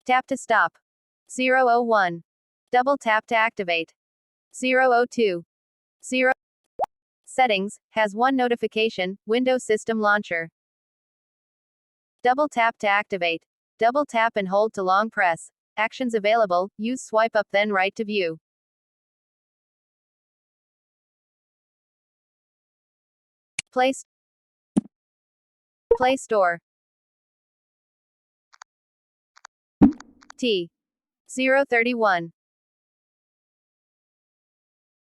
Tap to stop. 001. Double tap to activate. 002. 0. Settings, has one notification, Windows System Launcher. Double tap to activate. Double tap and hold to long press. Actions available, use swipe up then right to view. Play Store. T. 031.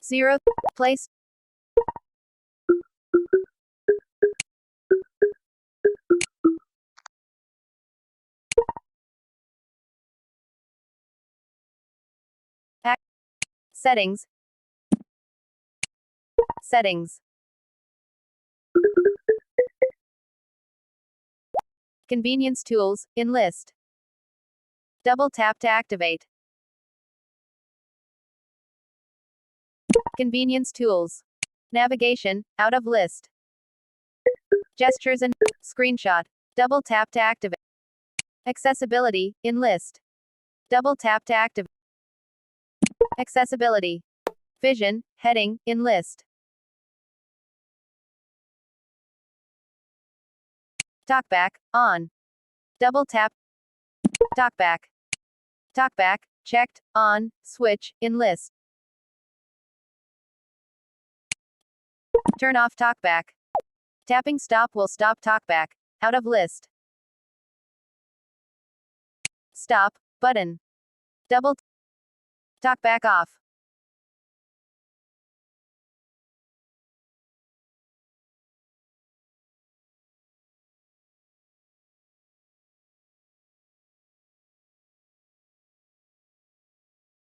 0. Place. Settings. Settings. Convenience tools, in list. Double tap to activate. Convenience tools. Navigation, out of list. Gestures and screenshot. Double tap to activate. Accessibility, in list. Double tap to activate. Accessibility. Vision, heading, in list. TalkBack, on. Double tap. TalkBack. TalkBack, checked, on, switch, in list. Turn off TalkBack. Tapping stop will stop TalkBack, out of list. Stop, button. Double TalkBack off.